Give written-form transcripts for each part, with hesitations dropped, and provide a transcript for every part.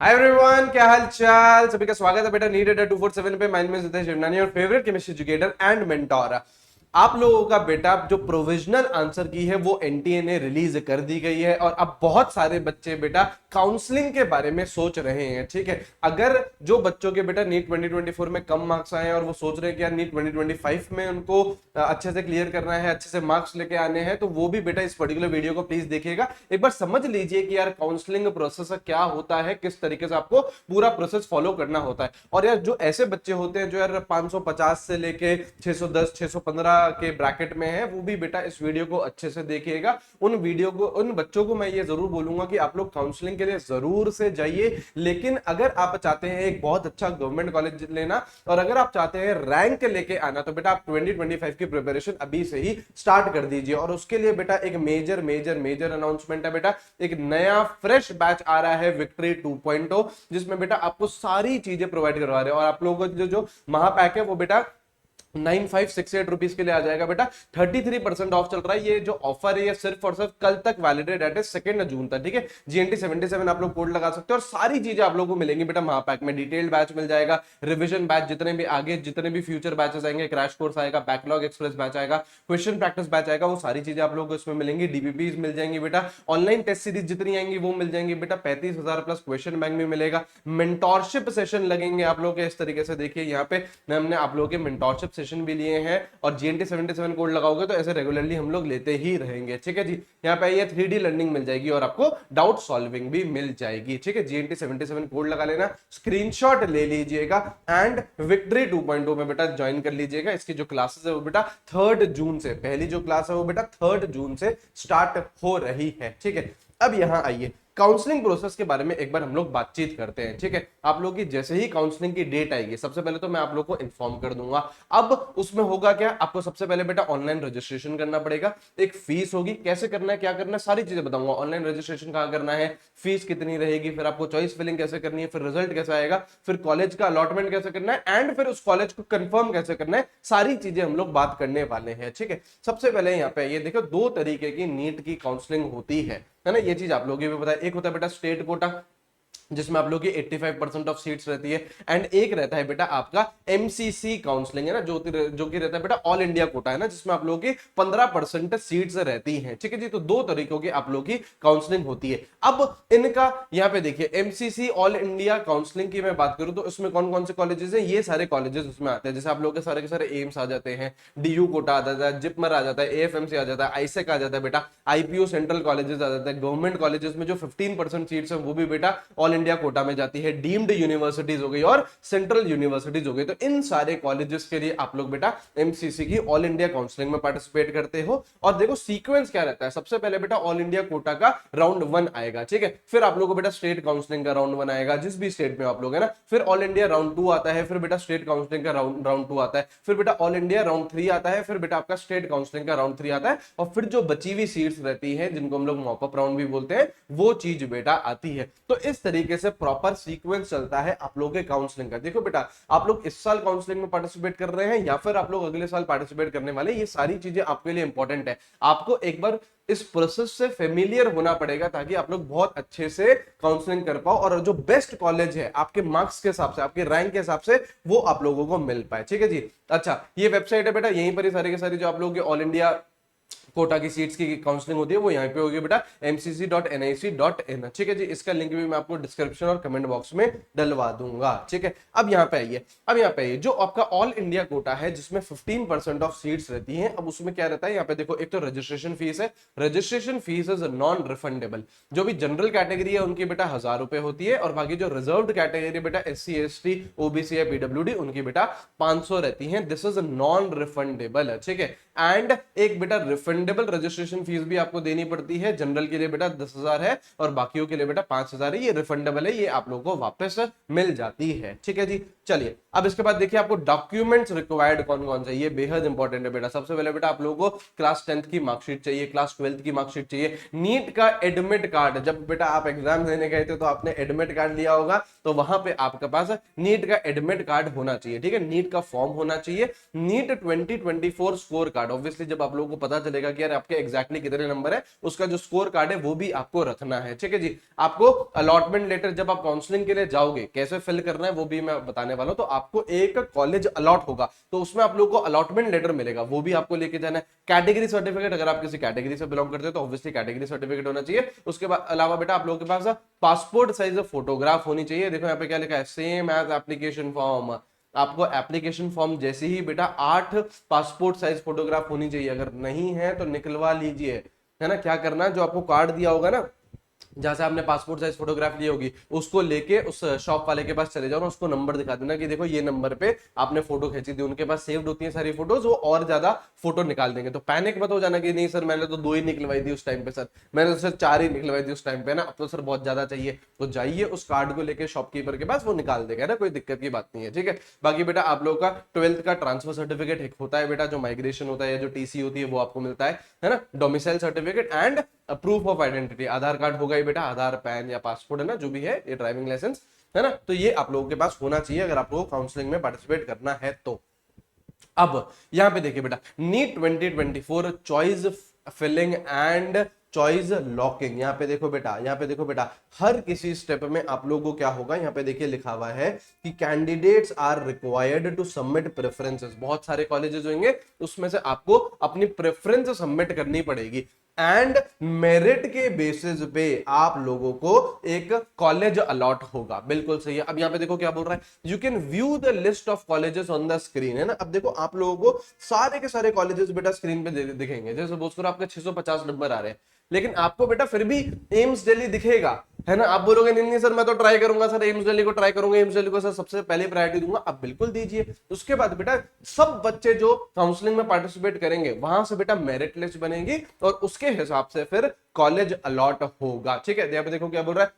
Hi everyone, क्या हाल चाल। सभी का स्वागत है बेटा नीट अड्डा 247 पे। माइंड में जितेश शिवनानी और favourite chemistry educator and mentor. आप लोगों का बेटा जो प्रोविजनल आंसर की है वो एनटीए ने रिलीज कर दी गई है और अब बहुत सारे बच्चे बेटा काउंसलिंग के बारे में सोच रहे हैं। ठीक है, अगर जो बच्चों के बेटा नीट 2024 में कम मार्क्स आए हैं और वो सोच रहे हैं कि यार नीट 2025 में उनको अच्छे से क्लियर करना है, अच्छे से मार्क्स लेके आने हैं, तो वो भी बेटा इस पर्टिकुलर वीडियो को प्लीज देखिएगा। एक बार समझ लीजिए कि यार काउंसलिंग प्रोसेस क्या होता है, किस तरीके से आपको पूरा प्रोसेस फॉलो करना होता है। और यार जो ऐसे बच्चे होते हैं जो यार 550 से लेके 610 615 के ब्रैकेट में है, वो भी बेटा इस वीडियो को अच्छे से देखिएगा। उन बच्चों को मैं ये जरूर बोलूंगा कि आप लोग काउंसलिंग के लिए जरूर से जाइए। लेकिन अगर आप चाहते हैं एक बहुत अच्छा गवर्नमेंट कॉलेज लेना और अगर आप चाहते हैं रैंक लेके आना, तो बेटा आप 2025 की प्रिपरेशन अभी से ही स्टार्ट कर दीजिए। और उसके लिए बेटा एक मेजर मेजर मेजर अनाउंसमेंट है बेटा। एक नया फ्रेश बैच आ रहा है विक्ट्री 2.0, जिसमें बेटा आपको सारी चीजें प्रोवाइड करवा रहे हैं। और आप लोगों को जो महापैक है वो बेटा 9568 रुपीज के लिए आ जाएगा बेटा। 33% ऑफ चल रहा है। ये जो ऑफर है ये सिर्फ और सिर्फ कल तक वैलिडेट है, 2 जून तक। ठीक है, जीएनटी 77 आप लोग कोड लगा सकते हैं और सारी चीजें आप लोगों को मिलेंगी बेटा महापैक में। डिटेल्ड बैच मिल जाएगा, रिवीजन बैच, जितने भी आगे जितने भी फ्यूचर बैचेस आएंगे, क्रैश कोर्स आएगा, बैकलॉग एक्सप्रेस बैच आएगा, क्वेश्चन प्रैक्टिस बैच आएगा, वो सारी चीजें आप लोगों को इसमें मिलेंगी। डीबीपी मिल जाएंगी बेटा, ऑनलाइन टेस्ट सीरीज जितनी आएंगी वो मिल जाएंगी बेटा। 35,000 प्लस क्वेश्चन बैंक में मिलेगा। मेंटोरशिप सेशन लगेंगे आप लोग के इस तरीके से। देखिए यहाँ पे हमने आप लोगों के मेंटोरशिप सेशन भी लिए हैं और जीएनटी 77 कोड लगाओगे तो ऐसे रेगुलरली हम लोग लेते ही रहेंगे। ठीक है जी, यहाँ पे ये 3D लर्निंग मिल जाएगी और आपको डाउट सॉल्विंग भी मिल जाएगी। ठीक है, जीएनटी 77 कोड लगा लेना, स्क्रीनशॉट ले लीजिएगा एंड विक्ट्री 2.0 में बेटा ज्वाइन कर लीजिएगा। इसकी जो क्लासेस है वो बेटा 3 जून से, पहली जो क्लास है वो बेटा 3 जून से स्टार्ट हो रही है। ठीक है, अब यहां आइए, काउंसलिंग प्रोसेस के बारे में एक बार हम लोग बातचीत करते हैं। ठीक है, आप लोगों की जैसे ही काउंसलिंग की डेट आएगी, सबसे पहले तो मैं आप लोग को इन्फॉर्म कर दूंगा। अब उसमें होगा क्या, आपको सबसे पहले बेटा ऑनलाइन रजिस्ट्रेशन करना पड़ेगा। एक फीस होगी, कैसे करना है, क्या करना है, सारी चीजें बताऊंगा। ऑनलाइन रजिस्ट्रेशन कहां करना है, फीस कितनी रहेगी, फिर आपको चॉइस फिलिंग कैसे करनी है, फिर रिजल्ट कैसे आएगा, फिर कॉलेज का अलॉटमेंट कैसे करना है एंड फिर उस कॉलेज को कंफर्म कैसे करना है, सारी चीजें हम लोग बात करने वाले हैं। ठीक है, सबसे पहले यहाँ पे ये देखो, 2 तरीके की नीट की काउंसलिंग होती है ना। ये चीज आप लोगों को भी पता है। एक होता है बेटा स्टेट कोटा, जिसमें आप लोग की 85% ऑफ सीट्स रहती है, एंड एक रहता है बेटा आपका एमसीसी काउंसलिंग है ना, जो कि रहता है बेटा ऑल इंडिया कोटा है ना, जिसमें आप लोगों की 15% सीट्स रहती हैं। ठीक है जी, तो 2 तरीकों की आप लोग की काउंसलिंग होती है। अब इनका यहाँ पे देखिए, एमसीसी ऑल इंडिया काउंसलिंग की मैं बात करूं तो उसमें कौन कौन से कॉलेजेस हैं, ये सारे कॉलेजेस उसमें आते हैं। जैसे आप लोग के सारे एम्स आ जाते हैं, डीयू कोटा आ जाता है, जिपमर आ जाता है, एएफएमसी आ जाता है, आईसेक आ जाता है बेटा, आईपीओ सेंट्रल कॉलेजेस आ जाता है। गवर्नमेंट कॉलेजेस में जो 15% सीट्स है वो भी बेटा ऑल इंडिया कोटा में जाती है। डीम्ड यूनिवर्सिटीज हो गई और सेंट्रल यूनिवर्सिटीज हो गई। तो इन सारे कॉलेजेस के लिए आप लोग बेटा एमसीसी की ऑल इंडिया काउंसलिंग में पार्टिसिपेट करते हो। और देखो सीक्वेंस क्या रहता है, सबसे पहले बेटा ऑल इंडिया कोटा का राउंड 1 आएगा। ठीक है, फिर आप लोगों को बेटा स्टेट काउंसलिंग का राउंड 1 आएगा, जिस भी स्टेट में आप लोग है ना, फिर ऑल इंडिया राउंड 2 आता है, फिर बेटा स्टेट काउंसलिंग का राउंड 2 आता है, फिर बेटा ऑल इंडिया राउंड 3 आता है, फिर बेटा आपका स्टेट काउंसलिंग का राउंड 3 आता है, और फिर जो बची हुई सीट्स रहती है जिनको हम लोग मॉपअप राउंड भी बोलते हैं, वो चीज बेटा आती है। तो इस तरीके से प्रॉपर सीक्वेंस चलता है आप लोगों के काउंसलिंग का। देखो बेटा, आप लोग इस साल काउंसलिंग में पार्टिसिपेट कर रहे हैं या फिर आप लोग अगले साल पार्टिसिपेट करने वाले, ये सारी चीजें आपके लिए इंपॉर्टेंट है। आपको एक बार इस प्रोसेस से फेमिलियर होना पड़ेगा ताकि आप लोग बहुत अच्छे से काउंसलिंग कर पाओ और जो बेस्ट कॉलेज है आपके मार्क्स के हिसाब से, आपके रैंक के हिसाब से, वो आप लोगों को मिल पाए। ठीक है जी, अच्छा ये वेबसाइट है बेटा, यहीं पर ही सारी की सारी जो आप लोगों के ऑल इंडिया कोटा की सीट्स की काउंसलिंग होती है वो यहाँ पे होगी बेटा mcc.nic.in। ठीक है जी, इसका लिंक भी मैं आपको डिस्क्रिप्शन और कमेंट बॉक्स में डलवा दूंगा। ठीक है, अब यहाँ पे आइए, जो आपका ऑल इंडिया कोटा है जिसमें 15% ऑफ सीट्स रहती हैं, अब उसमें क्या रहता है, यहाँ पे देखो, एक तो रजिस्ट्रेशन फीस है। Registration fees is non refundable. जो भी जनरल कैटेगरी है उनकी बेटा 1000 रुपए होती है, और बाकी जो रिजर्व्ड कैटेगरी बेटा SC ST OBC या PWD उनकी बेटा 500 रहती है। दिस इज नॉन रिफंडेबल है। ठीक है, एंड एक बेटा रिफंडेबल रजिस्ट्रेशन फीस भी आपको देनी पड़ती है। जनरल के लिए बेटा 10,000 है और बाकियों के लिए बेटा 5,000 है। ये रिफंडेबल है, ये आप लोगों को वापस मिल जाती है। ठीक है जी, चलिए अब इसके बाद देखिए आपको डॉक्यूमेंट्स रिक्वायर्ड कौन कौन से, ये बेहद इंपॉर्टेंट है बेटा। सबसे पहले बेटा आप लोगों को क्लास 10th की मार्कशीट चाहिए, क्लास 12th की मार्कशीट चाहिए, नीट का एडमिट कार्ड, जब बेटा आप एग्जाम देने गए थे तो आपने एडमिट कार्ड लिया होगा, तो वहां पे आपके पास नीट का एडमिट कार्ड होना चाहिए, ठीक है, नीट का फॉर्म होना चाहिए, नीट 2024 स्कोर कार्ड, ऑब्वियसली जब आप लोगों को पता चलेगा कि यार आपके एग्जैक्टली कितने नंबर है, उसका जो स्कोर कार्ड है वो भी आपको रखना है, ठीक है जी। आपको अलॉटमेंट लेटर जब आप काउंसलिंग के लिए जाओगे कैसे फिल करना है वो भी मैं बताने वाला हूं। तो आपको एक कॉलेज अलॉट होगा तो उसमें आप लोगों को अलॉटमेंट लेटर मिलेगा, वो भी आपको लेके जाना है। कैटेगरी सर्टिफिकेट, अगर आप किसी कैटेगरी से बिलोंग करते हो तो ऑब्वियसली कैटेगरी सर्टिफिकेट होना चाहिए। उसके बाद अलावा बेटा आप लोगों के पास पासपोर्ट साइज फोटोग्राफ होनी चाहिए। देखो यहाँ पे क्या लिखा है, सेम एज एप्लीकेशन फॉर्म, आपको एप्लीकेशन फॉर्म जैसे ही बेटा 8 पासपोर्ट साइज फोटोग्राफ होनी चाहिए, अगर नहीं है तो निकलवा लीजिए, है ना। क्या करना है, जो आपको कार्ड दिया होगा ना जहां से आपने पासपोर्ट साइज फोटोग्राफ ली होगी, उसको लेके उस शॉप वाले के पास चले जाओ ना, उसको नंबर दिखा देना कि देखो ये नंबर पे आपने फोटो खींची थी, उनके पास सेव्ड होती है सारी फोटोज, वो और ज्यादा फोटो निकाल देंगे। तो पैनिक मत हो जाना कि नहीं सर मैंने तो 2 ही निकलवाई थी उस टाइम पे, सर मैंने तो सर 4 ही निकलवाई थी उस टाइम पे ना, अब तो सर बहुत ज्यादा चाहिए। तो जाइए उस कार्ड को लेके शॉपकीपर के पास, वो निकाल देगा ना, कोई दिक्कत की बात नहीं है, ठीक है। बाकी बेटा आप लोगों का 12th का ट्रांसफर सर्टिफिकेट एक होता है बेटा, जो माइग्रेशन होता है, जो टीसी होती है वो आपको मिलता है ना, domicile certificate and proof of identity, Aadhaar card होगा ही बेटा, आधार पैन या पासपोर्ट है ना, जो भी है, ये ड्राइविंग लाइसेंस है ना, तो ये आप लोगों के पास होना चाहिए अगर आप लोगों को काउंसलिंग में पार्टिसिपेट करना है तो। अब यहां पे देखिए बेटा, NEET 2024 choice filling and choice locking, यहाँ पे देखो बेटा, यहाँ पे देखो बेटा, हर किसी स्टेप में आप लोगों को क्या होगा, यहाँ पे देखिए लिखा हुआ है कि candidates are required to submit preferences. बहुत सारे कॉलेजेस होंगे, उसमें से आपको अपनी प्रेफरेंस सबमिट करनी पड़ेगी एंड मेरिट के बेसिस पे आप लोगों को एक कॉलेज अलॉट होगा। बिल्कुल सही है। अब यहाँ पे देखो क्या बोल रहा है, you can view the list of colleges on the screen, है ना। अब देखो आप लोगों को सारे के सारे कॉलेजेस बेटा स्क्रीन पे दिखेंगे। जैसे सपोज करो आपके 650 नंबर आ रहे हैं, लेकिन आपको बेटा फिर भी एम्स दिल्ली दिखेगा, है ना। आप बोलोगे नहीं नहीं सर मैं तो ट्राई करूंगा, सर एम्स दिल्ली को ट्राई करूंगा, एम्स दिल्ली को सर सबसे पहले प्रायोरिटी दूंगा। अब बिल्कुल दीजिए। उसके बाद बेटा सब बच्चे जो काउंसलिंग में पार्टिसिपेट करेंगे वहां से बेटा मेरिट लिस्ट बनेगी और उसके हिसाब से फिर कॉलेज अलॉट होगा, ठीक है। यहाँ पे देखो क्या बोल रहा है,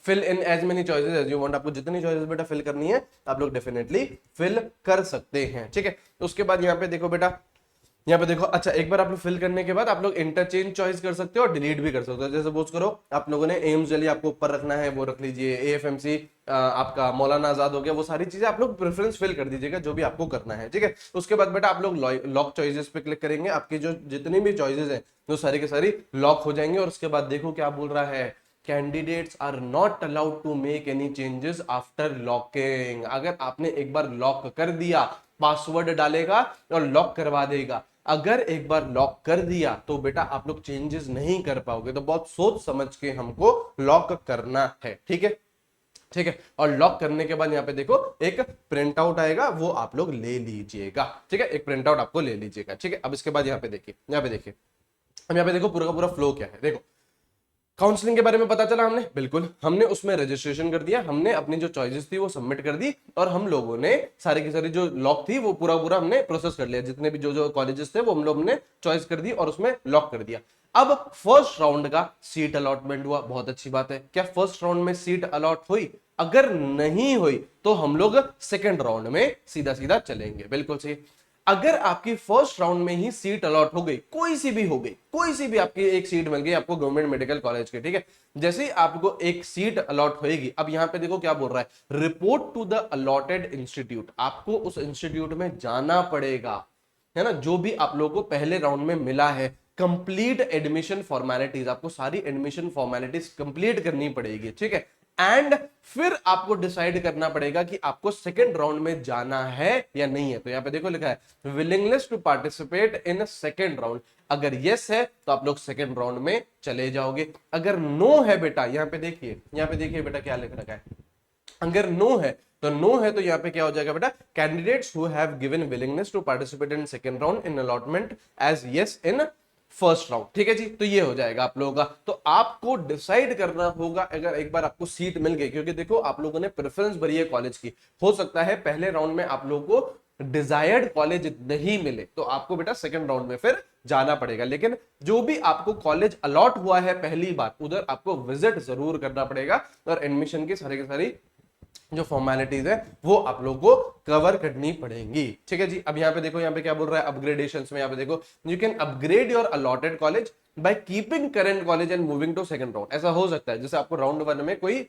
fill in as many choices as you want, आपको जितनी चॉइसेस बेटा फिल करनी है आप लोग डेफिनेटली फिल कर सकते हैं, ठीक है। उसके बाद यहाँ पे देखो बेटा, यहाँ पे देखो, अच्छा एक बार आप लोग फिल करने के बाद आप लोग इंटरचेंज चॉइस कर सकते हो और डिलीट भी कर सकते हो। जैसे सपोज करो आप लोगों ने एम्स दिल्ली आपको ऊपर रखना है, वो रख लीजिए, एएफएमसी आपका मौलाना आजाद हो गया, वो सारी चीजें आप लोग प्रेफरेंस फिल कर दीजिएगा जो भी आपको करना है, ठीक है। उसके बाद बेटा आप लोग लॉक चॉइसेस पे क्लिक करेंगे, आपकी जो जितनी भी चॉइसेस है वो सारी की सारी लॉक हो जाएंगे। और उसके बाद देखो क्या बोल रहा है, candidates are not allowed to make any changes after locking. अगर आपने एक बार लॉक कर दिया, पासवर्ड डालेगा और लॉक करवा देगा, अगर एक बार लॉक कर दिया तो बेटा आप लोग चेंजेस नहीं कर पाओगे। तो बहुत सोच समझ के हमको लॉक करना है, ठीक है, ठीक है। और लॉक करने के बाद यहाँ पे देखो एक प्रिंट आउट आएगा, वो आप लोग ले लीजिएगा, ठीक है, एक प्रिंट आउट आपको ले लीजिएगा, ठीक है। अब इसके बाद यहाँ पे देखिए, यहाँ पे देखिए, अब यहाँ पे देखो पूरा का पूरा फ्लो क्या है। देखो काउंसलिंग के बारे में पता चला हमने, बिल्कुल हमने उसमें रजिस्ट्रेशन कर दिया, हमने अपनी जो चॉइसेस थी वो सबमिट कर दी और हम लोगों ने सारी की सारी जो लॉक थी वो पूरा पूरा हमने प्रोसेस कर लिया, जितने भी जो जो कॉलेजेस थे वो हम लोग ने चॉइस कर दी और उसमें लॉक कर दिया। अब फर्स्ट राउंड का सीट अलॉटमेंट हुआ, बहुत अच्छी बात है। क्या फर्स्ट राउंड में सीट अलॉट हुई? अगर नहीं हुई तो हम लोग सेकेंड राउंड में सीधा सीधा चलेंगे, बिल्कुल सही। अगर आपकी फर्स्ट राउंड में ही सीट अलॉट हो गई, कोई सी भी हो गई, कोई सी भी आपकी एक सीट मिल गई आपको गवर्नमेंट मेडिकल कॉलेज के, ठीक है, जैसे ही आपको एक सीट अलॉट होएगी, अब यहां पे देखो क्या बोल रहा है, report to the allotted institute. आपको उस इंस्टीट्यूट में जाना पड़ेगा, है ना, जो भी आप लोगों को पहले राउंड में मिला है। कंप्लीट एडमिशन फॉर्मेलिटीज, आपको सारी एडमिशन फॉर्मेलिटीज कंप्लीट करनी पड़ेगी, ठीक है। एंड फिर आपको डिसाइड करना पड़ेगा कि आपको सेकेंड राउंड में जाना है या नहीं है। तो यहां पे देखो लिखा है willingness to participate in second round. अगर यस है तो आप लोग सेकेंड राउंड में चले जाओगे, अगर नो है बेटा, यहां पे देखिए बेटा क्या लिख रखा है, अगर नो है तो यहाँ पे क्या हो जाएगा बेटा, candidates who have given willingness to participate in second round in allotment as yes in first round, ठीक है जी। तो ये हो जाएगा आप लोगों का। तो आपको डिसाइड करना होगा, अगर एक बार आपको सीट मिल गई, क्योंकि देखो आप लोगों ने प्रेफरेंस भरी है कॉलेज की, हो सकता है पहले राउंड में आप लोगों को डिजायर्ड कॉलेज नहीं मिले तो आपको बेटा सेकंड राउंड में फिर जाना पड़ेगा। लेकिन जो भी आपको कॉलेज अलॉट हुआ है पहली बार, उधर आपको विजिट जरूर करना पड़ेगा और एडमिशन की सारी जो फॉर्मेलिटीज है वो आप लोग को कवर करनी पड़ेंगी। ठीक है जी। अब यहाँ पे देखो, यहाँ पे क्या बोल रहा है अपग्रेडेशन में, यहाँ पे देखो you can upgrade your allotted college by keeping current college and moving to second round. ऐसा हो सकता है जैसे आपको राउंड 1 में कोई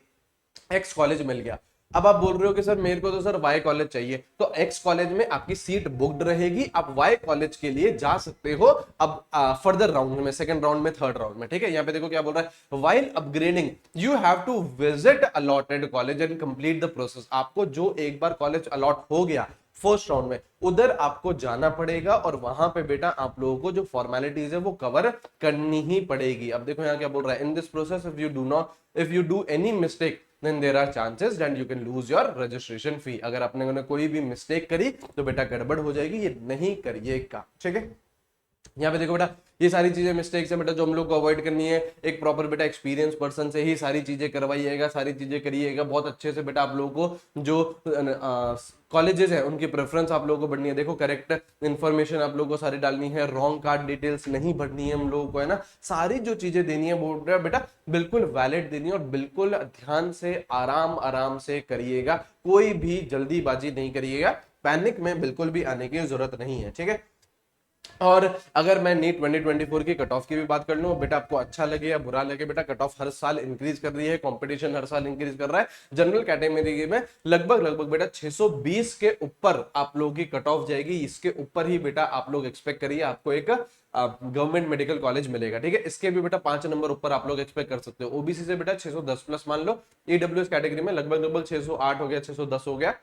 एक्स कॉलेज मिल गया, अब आप बोल रहे हो कि सर मेरे को तो सर वाई कॉलेज चाहिए, तो एक्स कॉलेज में आपकी सीट बुक्ड रहेगी, आप वाई कॉलेज के लिए जा सकते हो अब फर्दर राउंड में, सेकंड राउंड में, थर्ड राउंड में। ठीक है, यहाँ पे देखो क्या बोल रहा है, while upgrading you have to visit allotted college and complete the process. आपको जो एक बार कॉलेज अलॉट हो गया फर्स्ट राउंड में, उधर आपको जाना पड़ेगा और वहां पे बेटा आप लोगों को जो फॉर्मेलिटीज है वो कवर करनी ही पड़ेगी। अब देखो यहाँ क्या बोल रहा है, in this process if you do any mistake then there are chances that you can lose your registration fee। अगर आपने कोई भी मिस्टेक करी तो बेटा गड़बड़ हो जाएगी, ये नहीं करिएगा। ठीक है, यहाँ पे देखो बेटा ये सारी चीजें मिस्टेक्स है बेटा जो हम लोग को अवॉइड करनी है। एक प्रॉपर बेटा एक्सपीरियंस पर्सन से ही सारी चीजें करवाइएगा, सारी चीजें करिएगा बहुत अच्छे से बेटा। आप लोगों को जो कॉलेजेस है उनकी प्रेफरेंस आप लोगों को बढ़नी है। देखो करेक्ट इन्फॉर्मेशन आप लोगों को सारी डालनी है, रॉन्ग कार्ड डिटेल्स नहीं भरनी है हम लोगों को, है ना। सारी जो चीजें देनी है वो बेटा बिल्कुल वैलिड देनी है और बिल्कुल ध्यान से आराम आराम से करिएगा, कोई भी जल्दीबाजी नहीं करिएगा, पैनिक में बिल्कुल भी आने की जरूरत नहीं है। ठीक है, और अगर मैं नीट 2024 की कट ऑफ की भी बात कर लूं बेटा, आपको अच्छा लगे या बुरा लगे बेटा, कट ऑफ हर साल इंक्रीज कर रही है, कंपटीशन हर साल इंक्रीज कर रहा है। जनरल कैटेगरी में लगभग बेटा 620 के ऊपर आप लोगों की कट ऑफ जाएगी, इसके ऊपर ही बेटा आप लोग एक्सपेक्ट करिए आपको एक गवर्नमेंट मेडिकल कॉलेज मिलेगा। ठीक है, इसके भी बेटा 5 नंबर ऊपर आप लोग एक्सपेक्ट कर सकते हो। ओबीसी से बेटा 610 प्लस मान लो, ईडब्ल्यूएस कैटेगरी में लगभग 608 हो गया, 610 हो गया,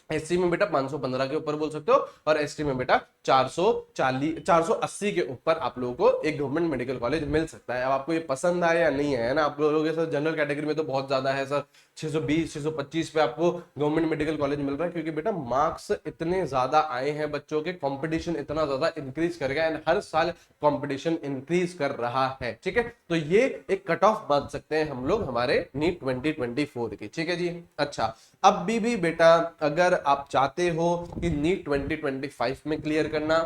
एससी में बेटा 515 के ऊपर बोल सकते हो, और एसटी में बेटा 480 के ऊपर आप लोगों को एक गवर्नमेंट मेडिकल कॉलेज मिल सकता है। अब आपको ये पसंद आया या नहीं है ना, आप लोगों के सर जनरल कैटेगरी में तो बहुत ज्यादा है सर, 620 625 पे आपको गवर्नमेंट मेडिकल कॉलेज मिल रहा है, क्योंकि बेटा मार्क्स इतने ज्यादा आए हैं बच्चों के, कंपटीशन इतना ज्यादा इंक्रीज कर गया एंड हर साल कंपटीशन इंक्रीज कर रहा है। ठीक है, तो ये एक कट ऑफ मान सकते हैं हम लोग हमारे नीट 2024 की। ठीक है जी। अच्छा, अब भी बेटा अगर आप चाहते हो कि नीट 2025 में क्लियर करना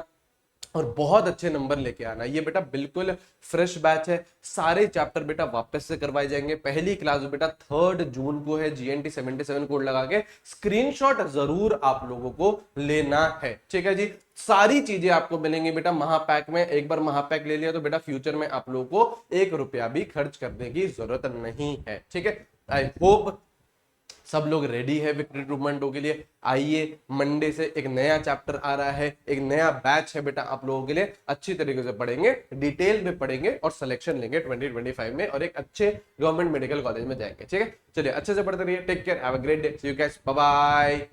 और बहुत अच्छे नंबर लेके आना, ये बेटा बिल्कुल फ्रेश बैच है, सारे चैप्टर बेटा वापस से करवाए जाएंगे। पहली क्लास बेटा 3 जून को है, GNT 77 कोड लगा के स्क्रीनशॉट जरूर आप लोगों को लेना है। ठीक है जी, सारी चीजें आपको मिलेंगी बेटा महापैक में। एक बार महापैक ले लिया तो बेटा फ्यूचर में आप लोगों को 1 रुपया भी खर्च करने की जरूरत नहीं है। ठीक है, आई होप सब लोग रेडी है विक्ट्री रिक्रूटमेंटों के लिए। आइए, मंडे से एक नया चैप्टर आ रहा है, एक नया बैच है बेटा आप लोगों के लिए, अच्छी तरीके से पढ़ेंगे, डिटेल में पढ़ेंगे और सिलेक्शन लेंगे 2025 में और एक अच्छे गवर्नमेंट मेडिकल कॉलेज में जाएंगे। ठीक है, चलिए अच्छे से पढ़ते रहिए, take care, have a great day, see you guys, bye bye.